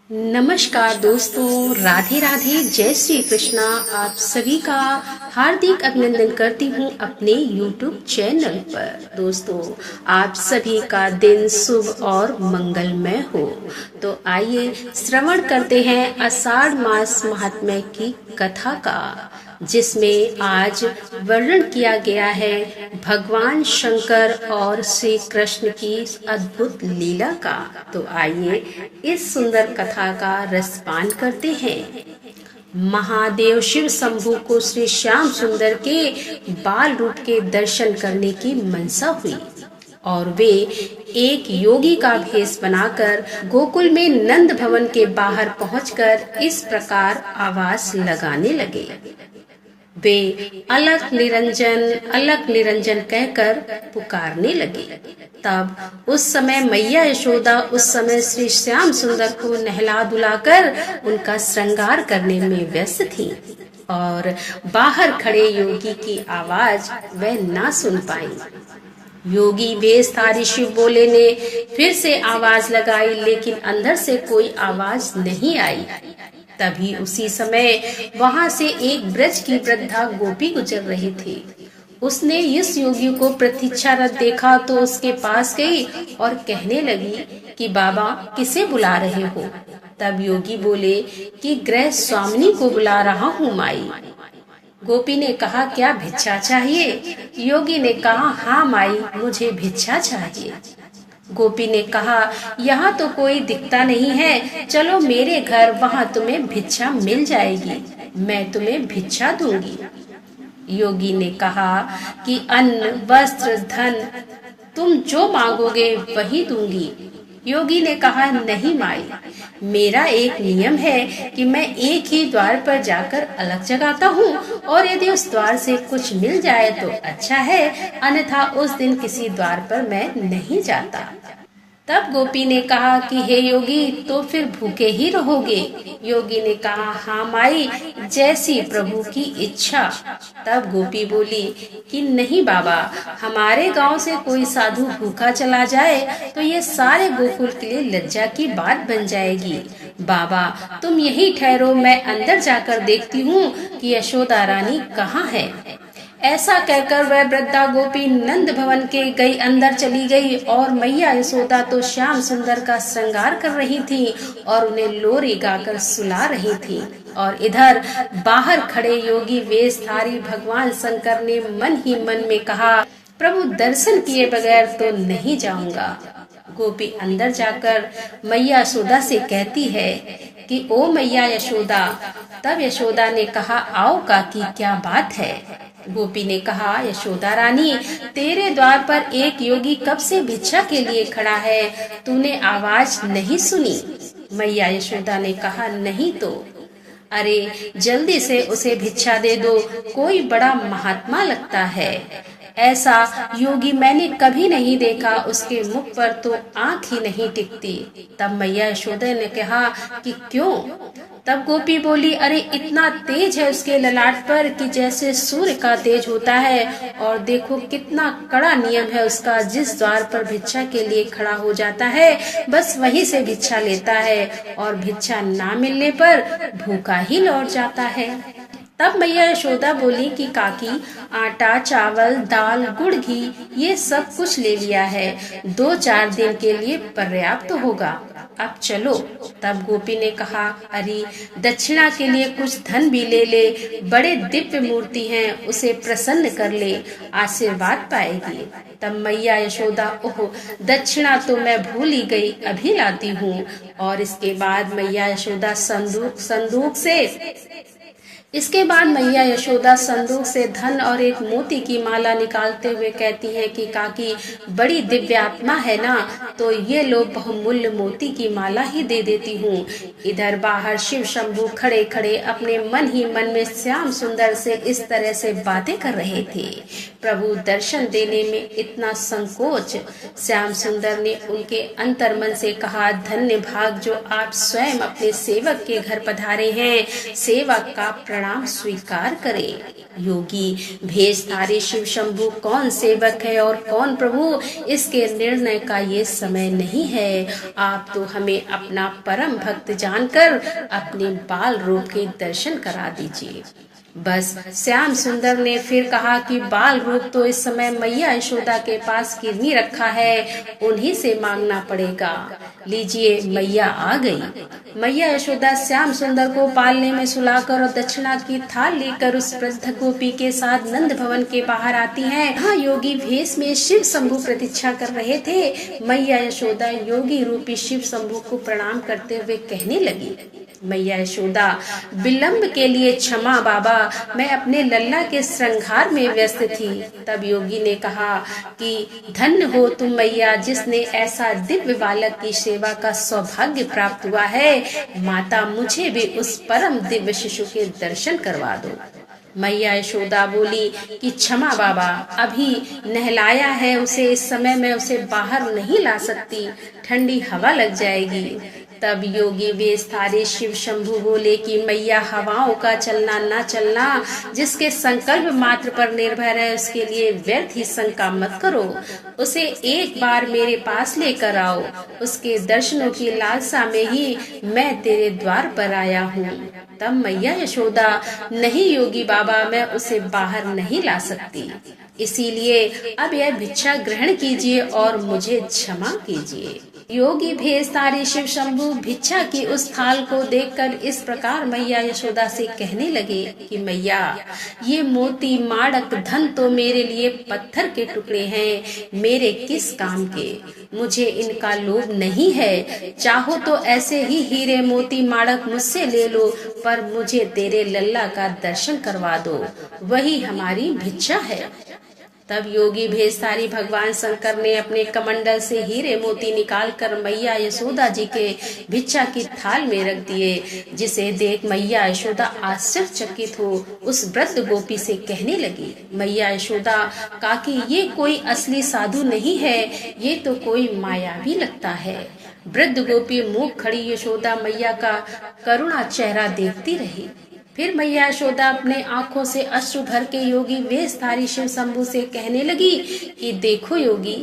नमस्कार दोस्तों, राधे राधे, जय श्री कृष्णा। आप सभी का हार्दिक अभिनंदन करती हूँ अपने YouTube चैनल पर। दोस्तों, आप सभी का दिन शुभ और मंगलमय हो। तो आइए श्रवण करते हैं आषाढ़ मास महात्म्य की कथा का, जिसमें आज वर्णन किया गया है भगवान शंकर और श्री कृष्ण की अद्भुत लीला का। तो आइए इस सुंदर कथा का रसपान करते हैं। महादेव शिव शंभु को श्री श्याम सुंदर के बाल रूप के दर्शन करने की मनसा हुई और वे एक योगी का भेष बनाकर गोकुल में नंद भवन के बाहर पहुंचकर इस प्रकार आवाज लगाने लगे। वे अलख निरंजन कहकर पुकारने लगे। तब उस समय मैया यशोदा उस समय श्री श्याम सुंदर को नहला धुलाकर उनका श्रृंगार करने में व्यस्त थी और बाहर खड़े योगी की आवाज वह ना सुन पाई। योगी वेशधारी शिव बोले ने फिर से आवाज लगाई, लेकिन अंदर से कोई आवाज नहीं आई। तभी उसी समय वहां से एक ब्रज की वृद्धा गोपी गुजर रही थी। उसने इस योगी को प्रतीक्षारत देखा तो उसके पास गई और कहने लगी कि बाबा किसे बुला रहे हो। तब योगी बोले कि गृह स्वामिनी को बुला रहा हूँ माई। गोपी ने कहा क्या भिक्षा चाहिए? योगी ने कहा हाँ माई, मुझे भिक्षा चाहिए। गोपी ने कहा यहाँ तो कोई दिखता नहीं है, चलो मेरे घर, वहाँ तुम्हें भिक्षा मिल जाएगी, मैं तुम्हें भिक्षा दूंगी। योगी ने कहा कि अन्न वस्त्र धन तुम जो मांगोगे वही दूंगी। योगी ने कहा नहीं माई, मेरा एक नियम है कि मैं एक ही द्वार पर जाकर अलग जगाता हूँ और यदि उस द्वार से कुछ मिल जाए तो अच्छा है, अन्यथा उस दिन किसी द्वार पर मैं नहीं जाता। तब गोपी ने कहा कि हे योगी, तो फिर भूखे ही रहोगे? योगी ने कहा हाँ माई, जैसी प्रभु की इच्छा। तब गोपी बोली कि नहीं बाबा, हमारे गांव से कोई साधु भूखा चला जाए तो ये सारे गोकुल के लिए लज्जा की बात बन जाएगी। बाबा तुम यहीं ठहरो, मैं अंदर जाकर देखती हूँ कि यशोदा रानी कहाँ है। ऐसा कहकर वह वृद्धा गोपी नंद भवन के गई अंदर चली गई और मैया यशोदा तो श्याम सुंदर का श्रृंगार कर रही थी और उन्हें लोरी गाकर सुला रही थी। और इधर बाहर खड़े योगी वेशधारी भगवान शंकर ने मन ही मन में कहा प्रभु दर्शन किए बगैर तो नहीं जाऊंगा। गोपी अंदर जाकर मैया यशोदा से कहती है कि ओ मैया यशोदा। तब यशोदा ने कहा आओ काकी, क्या बात है? गोपी ने कहा यशोदा रानी, तेरे द्वार पर एक योगी कब से भिक्षा के लिए खड़ा है, तूने आवाज नहीं सुनी? मैया यशोदा ने कहा नहीं तो। अरे जल्दी से उसे भिक्षा दे दो, कोई बड़ा महात्मा लगता है। ऐसा योगी मैंने कभी नहीं देखा, उसके मुख पर तो आंख ही नहीं टिकती। तब मैया यशोदा ने कहा कि क्यों? तब गोपी बोली अरे इतना तेज है उसके ललाट पर कि जैसे सूर्य का तेज होता है, और देखो कितना कड़ा नियम है उसका, जिस द्वार पर भिक्षा के लिए खड़ा हो जाता है बस वहीं से भिक्षा लेता है और भिक्षा ना मिलने पर भूखा ही लौट जाता है। तब मैया यशोदा बोली कि काकी आटा चावल दाल गुड़ घी ये सब कुछ ले लिया है, 2-4 दिन के लिए पर्याप्त होगा, अब चलो। तब गोपी ने कहा अरे दक्षिणा के लिए कुछ धन भी ले ले, बड़े दिव्य मूर्ति हैं, उसे प्रसन्न कर ले, आशीर्वाद पाएगी। तब मैया यशोदा ओह दक्षिणा तो मैं भूल ही गई, अभी लाती हूँ। और इसके बाद मैया यशोदा संदूक से धन और एक मोती की माला निकालते हुए कहती है कि काकी बड़ी दिव्य आत्मा है ना, तो ये लो बहुमूल्य मोती की माला ही दे देती हूँ। इधर बाहर शिव शंभु खड़े खड़े अपने मन ही मन में श्याम सुंदर से इस तरह से बातें कर रहे थे। प्रभु दर्शन देने में इतना संकोच। श्याम सुंदर ने उनके अंतर्मन से कहा धन्य भाग जो आप स्वयं अपने सेवक के घर पधारे हैं, सेवक का प्रणाम प्रणाम स्वीकार करे। योगी भेष धारी शिव शंभु कौन सेवक है और कौन प्रभु, इसके निर्णय का ये समय नहीं है। आप तो हमें अपना परम भक्त जानकर अपने बाल रूप के दर्शन करा दीजिए। बस श्याम सुंदर ने फिर कहा कि बाल रूप तो इस समय मैया यशोदा के पास गिरनी रखा है, उन्हीं से मांगना पड़ेगा। लीजिए, मैया आ गई। मैया यशोदा श्याम सुंदर को पालने में सुलाकर और दक्षिणा की थाल लेकर उस वृद्ध गोपी के साथ नंद भवन के बाहर आती हैं। हाँ, योगी भेष में शिव शंभु प्रतीक्षा कर रहे थे। मैया यशोदा योगी रूपी शिव शंभु को प्रणाम करते हुए कहने लगी, मैया यशोदा, विलंब के लिए क्षमा बाबा, मैं अपने लल्ला के श्रृंगार में व्यस्त थी। तब योगी ने कहा कि धन्य हो तुम मैया, जिसने ऐसा दिव्य बालक की सेवा का सौभाग्य प्राप्त हुआ है। माता, मुझे भी उस परम दिव्य शिशु के दर्शन करवा दो। मैया यशोदा बोली कि क्षमा बाबा, अभी नहलाया है उसे, इस समय मैं उसे बाहर नहीं ला सकती, ठंडी हवा लग जाएगी। तब योगी वेशधारी शिव शंभु बोले कि मैया, हवाओं का चलना न चलना जिसके संकल्प मात्र पर निर्भर है, उसके लिए व्यर्थ ही शंका मत करो। उसे एक बार मेरे पास लेकर आओ। उसके दर्शनों की लालसा में ही मैं तेरे द्वार पर आया हूँ। तब मैया यशोदा, नहीं योगी बाबा, मैं उसे बाहर नहीं ला सकती, इसीलिए अब यह भिक्षा ग्रहण कीजिए और मुझे क्षमा कीजिए। योगी भेषधारी शिव शंभु भिक्षा की उस थाल को देखकर इस प्रकार मैया यशोदा से कहने लगे कि मैया, ये मोती माणक धन तो मेरे लिए पत्थर के टुकड़े हैं, मेरे किस काम के। मुझे इनका लोभ नहीं है। चाहो तो ऐसे ही हीरे मोती माणक मुझसे ले लो, पर मुझे तेरे लल्ला का दर्शन करवा दो, वही हमारी भिक्षा है। तब योगी भेषधारी भगवान शंकर ने अपने कमंडल से हीरे मोती निकालकर मैया यशोदा जी के भिक्षा की थाल में रख दिए, जिसे देख मैया यशोदा आश्चर्यचकित हो उस वृद्ध गोपी से कहने लगी, मैया यशोदा, काकी, ये कोई असली साधु नहीं है, ये तो कोई मायावी लगता है। वृद्ध गोपी मूक खड़ी यशोदा मैया का करुणा चेहरा देखती रही। फिर मैया यशोदा अपने आंखों से अश्रु भर के योगी वेशधारी शिव शंभु से कहने लगी कि देखो योगी,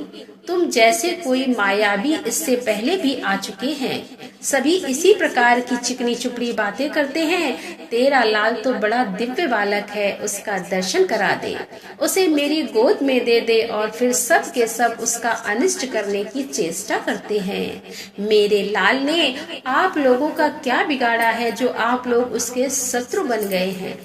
तुम जैसे कोई मायावी इससे पहले भी आ चुके हैं। सभी इसी प्रकार की चिकनी चुपड़ी बातें करते हैं। तेरा लाल तो बड़ा दिव्य बालक है, उसका दर्शन करा दे, उसे मेरी गोद में दे दे, और फिर सब के सब उसका अनिष्ट करने की चेष्टा करते हैं। मेरे लाल ने आप लोगों का क्या बिगाड़ा है जो आप लोग उसके शत्रु बन गए हैं।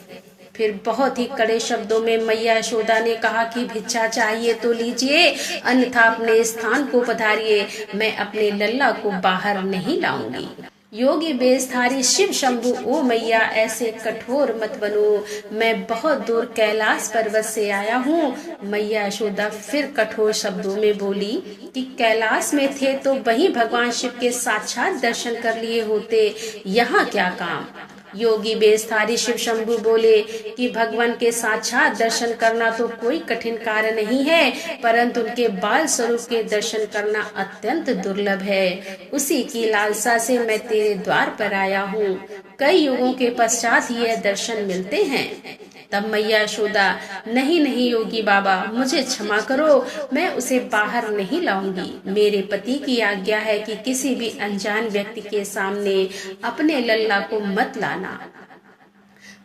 फिर बहुत ही कड़े शब्दों में मैया यशोदा ने कहा कि भिक्षा चाहिए तो लीजिए, अन्यथा अपने स्थान को पधारिए, मैं अपने लल्ला को बाहर नहीं लाऊंगी। योगी वेशधारी शिव शंभु, ओ मैया, ऐसे कठोर मत बनो, मैं बहुत दूर कैलाश पर्वत से आया हूँ। मैया यशोदा फिर कठोर शब्दों में बोली कि कैलाश में थे तो वहीं भगवान शिव के साक्षात दर्शन कर लिए होते, यहाँ क्या काम। योगी वेशधारी शिव शंभु बोले कि भगवान के साक्षात दर्शन करना तो कोई कठिन कार्य नहीं है, परंतु उनके बाल स्वरूप के दर्शन करना अत्यंत दुर्लभ है। उसी की लालसा से मैं तेरे द्वार पर आया हूँ। कई युगों के पश्चात ही यह दर्शन मिलते हैं। तब मैया यशोदा, नहीं नहीं योगी बाबा, मुझे क्षमा करो, मैं उसे बाहर नहीं लाऊंगी। मेरे पति की आज्ञा है कि किसी भी अनजान व्यक्ति के सामने अपने लल्ला को मत लाना।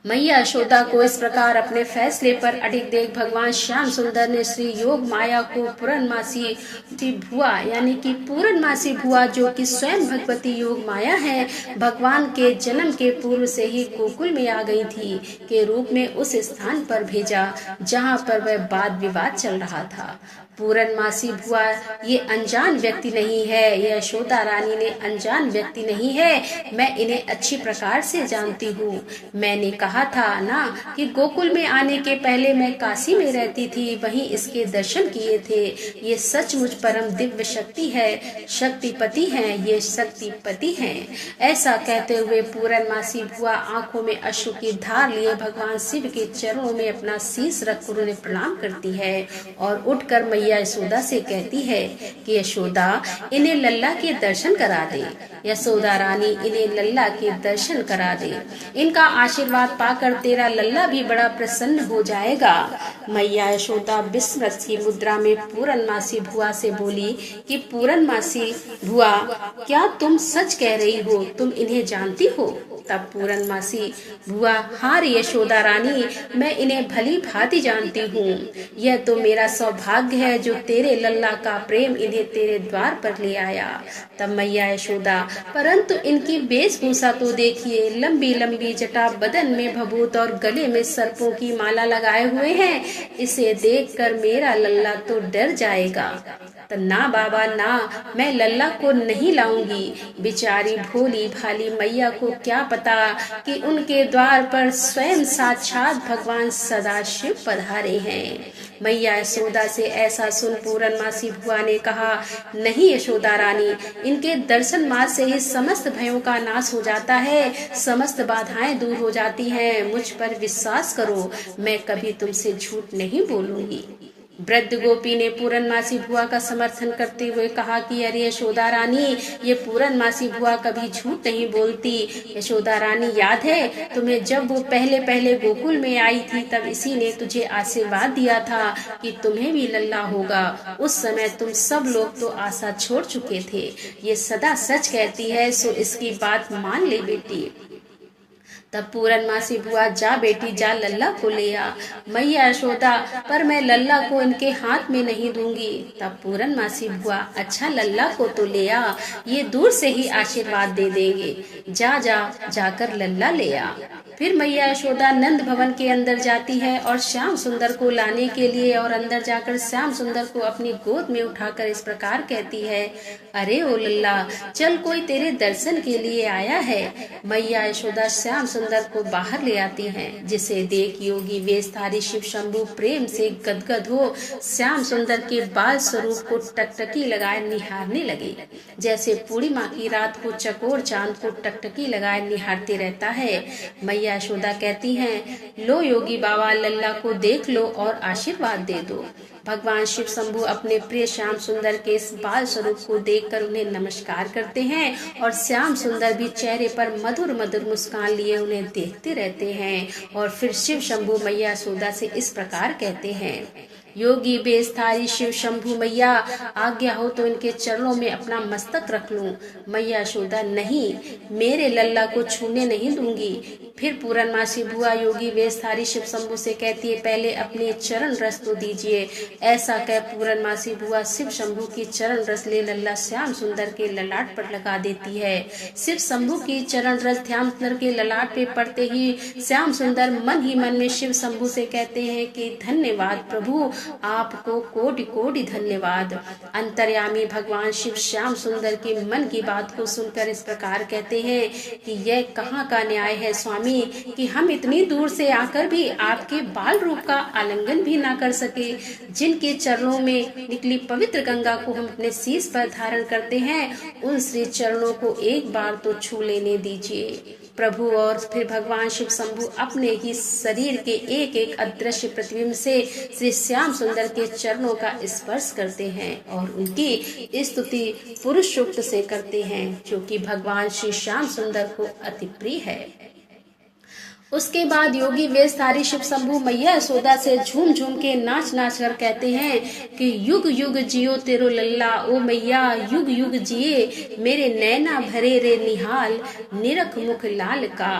मैया यशोदा को इस प्रकार अपने फैसले पर अडिग देख भगवान श्याम सुंदर ने श्री योग माया को पूर्णमासी भुआ यानी कि पूर्णमासी भुआ, जो कि स्वयं भगवती योग माया है, भगवान के जन्म के पूर्व से ही गोकुल में आ गई थी, के रूप में उस स्थान पर भेजा जहाँ पर वह वाद विवाद चल रहा था। पूर्णमासी भुआ ये अनजान व्यक्ति नहीं है, यह यशोदा रानी ने अनजान व्यक्ति नहीं है, मैं इन्हें अच्छी प्रकार से जानती हूँ। मैंने कहा था ना कि गोकुल में आने के पहले मैं काशी में रहती थी, वहीं इसके दर्शन किए थे। ये सचमुच परम दिव्य शक्ति है, शक्तिपति हैं, ये शक्तिपति हैं। ऐसा कहते हुए पूर्णमासी भुआ आंखों में अश्रु की धार लिए भगवान शिव के चरणों में अपना शीश रखकर उन्हें प्रणाम करती है और उठकर मैया यशोदा से कहती है कि यशोदा इन्हें लल्ला के दर्शन करा दे। यशोदा रानी इन्हें लल्ला के दर्शन करा दे। इनका आशीर्वाद पाकर तेरा लल्ला भी बड़ा प्रसन्न हो जाएगा। मैया यशोदा विस्मृत सी मुद्रा में पूरनमासी भुआ से बोली कि पूरनमासी भुआ, क्या तुम सच कह रही हो? तुम इन्हें जानती हो? तब पूरनमासी भुआ, हाँ रे यशोदा रानी, मैं इन्हें भली भांति जानती हूँ। यह तो मेरा सौभाग्य है जो तेरे लल्ला का प्रेम इन्हें तेरे द्वार पर ले आया। तब मैया यशोदा, परंतु इनकी वेशभूषा तो देखिए, लंबी लंबी जटा, बदन में भभूत और गले में सर्पों की माला लगाए हुए हैं। इसे देखकर मेरा लल्ला तो डर जाएगा। ना बाबा ना, मैं लल्ला को नहीं लाऊंगी। बेचारी भोली भाली मैया को क्या पता कि उनके द्वार पर स्वयं साक्षात भगवान सदाशिव पधारे हैं। मैया यशोदा से ऐसा सुन पूरनमासी भुआ ने कहा, नहीं यशोदा रानी, इनके दर्शन मात्र से ही समस्त भयों का नाश हो जाता है, समस्त बाधाएं दूर हो जाती हैं। मुझ पर विश्वास करो, मैं कभी तुमसे झूठ नहीं बोलूंगी। वृद्ध गोपी ने पूरनमासी भुआ का समर्थन करते हुए कहा कि अरे यशोदा रानी, ये पूरनमासी भुआ कभी झूठ नहीं बोलती। यशोदा रानी, याद है तुम्हें जब वो पहले पहले गोकुल में आई थी, तब इसी ने तुझे आशीर्वाद दिया था कि तुम्हें भी लल्ला होगा। उस समय तुम सब लोग तो आशा छोड़ चुके थे। ये सदा सच कहती है, सो इसकी बात मान ले बेटी। तब पूरनमासी भुआ, जा बेटी जा, लल्ला को ले आ। मैया यशोदा, पर मैं लल्ला को इनके हाथ में नहीं दूंगी। तब पूरनमासी भुआ, अच्छा लल्ला को तो ले आ, ये दूर से ही आशीर्वाद दे देंगे। जा जा, जाकर लल्ला ले आ। फिर मैया यशोदा नंद भवन के अंदर जाती है और श्याम सुंदर को लाने के लिए और अंदर जाकर श्याम सुंदर को अपनी गोद में उठाकर इस प्रकार कहती है, अरे ओ लल्ला, चल कोई तेरे दर्शन के लिए आया है। मैया यशोदा श्याम सुंदर को बाहर ले आती हैं, जिसे देख योगी वेशधारी शिव शंभु प्रेम से गदगद हो श्याम सुंदर के बाल स्वरूप को टकटकी लगाए निहारने लगे, जैसे पूर्णिमा की रात को चकोर चांद को टकटकी लगाए निहारते रहता है। मैया यशोदा कहती हैं, लो योगी बाबा, लल्ला को देख लो और आशीर्वाद दे दो। भगवान शिव शंभु अपने प्रिय श्याम सुंदर के इस बाल स्वरूप को देखकर उन्हें नमस्कार करते हैं और श्याम सुंदर भी चेहरे पर मधुर मधुर मुस्कान लिए उन्हें देखते रहते हैं। और फिर शिव शंभु मैया यशोदा से इस प्रकार कहते हैं, योगी बेस्तारी शिव शंभु मैया, आज्ञा हो तो इनके चरणों में अपना मस्तक रख लूं। मैया यशोदा, नहीं, मेरे लल्ला को छूने नहीं दूंगी। फिर पूरनमासी भुआ योगी वेशधारी शिव शंभु से कहती है, पहले अपने चरण रस तो दीजिए। ऐसा कह पूरनमासी भुआ शिव शंभु की चरण रस ले लल्ला श्याम सुंदर के ललाट पर लगा देती है। शिव शंभु की चरण रस श्याम सुंदर के ललाट पे पड़ते ही श्याम सुंदर मन ही मन में शिव शंभु से कहते हैं कि धन्यवाद प्रभु, आपको कोटि कोटि धन्यवाद। अंतर्यामी भगवान शिव श्याम सुंदर के मन की बात को सुनकर इस प्रकार कहते हैं कि यह कहाँ का न्याय है स्वामी कि हम इतनी दूर से आकर भी आपके बाल रूप का आलिंगन भी ना कर सके। जिनके चरणों में निकली पवित्र गंगा को हम अपने शीश पर धारण करते हैं, उन श्री चरणों को एक बार तो छू लेने दीजिए प्रभु। और फिर भगवान शिव शंभु अपने ही शरीर के एक एक अदृश्य प्रतिबिंब से श्री श्याम सुंदर के चरणों का स्पर्श करते हैं और उनकी स्तुति पुरुष सूक्त से करते हैं, जो कि भगवान श्री श्याम सुंदर को अति प्रिय है। उसके बाद योगी वेशधारी शिव शंभु मैया यशोदा से झूम झूम के नाच नाच कर कहते हैं कि युग युग जियो तेरो लल्ला, ओ मैया युग युग जिए मेरे नैना भरे रे निहाल, निरख मुख लाल का,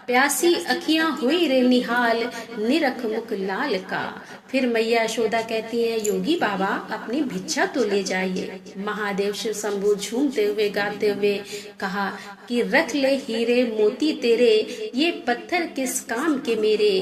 प्यासी अखियां हुई रे निहाल, निरख मुख लाल का। फिर मैया यशोदा कहती है, योगी बाबा अपनी भिक्षा तो ले जाइए। महादेव शिव शंभु झूमते हुए गाते हुए कहा कि रख ले हीरे मोती तेरे, ये पत्थर किस काम के मेरे,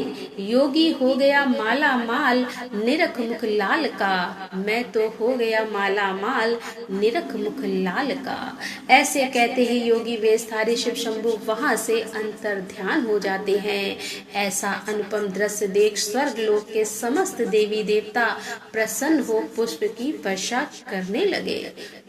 योगी हो गया माला माल, निरख मुख लाल का, मैं तो हो गया माला माल, निरख मुख लाल का। ऐसे कहते ही योगी वेशधारी शिव शंभु वहां से अंतर ध्यान हो जाते हैं। ऐसा अनुपम दृश्य देख स्वर्ग लोक के समस्त देवी देवता प्रसन्न हो पुष्प की वर्षा करने लगे।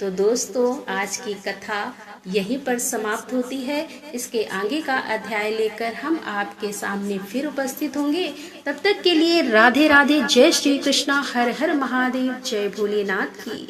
तो दोस्तों, आज की कथा यहीं पर समाप्त होती है। इसके आगे का अध्याय लेकर हम आपके सामने फिर उपस्थित होंगे। तब तक के लिए राधे राधे, जय श्री कृष्णा, हर हर महादेव, जय भोलेनाथ की।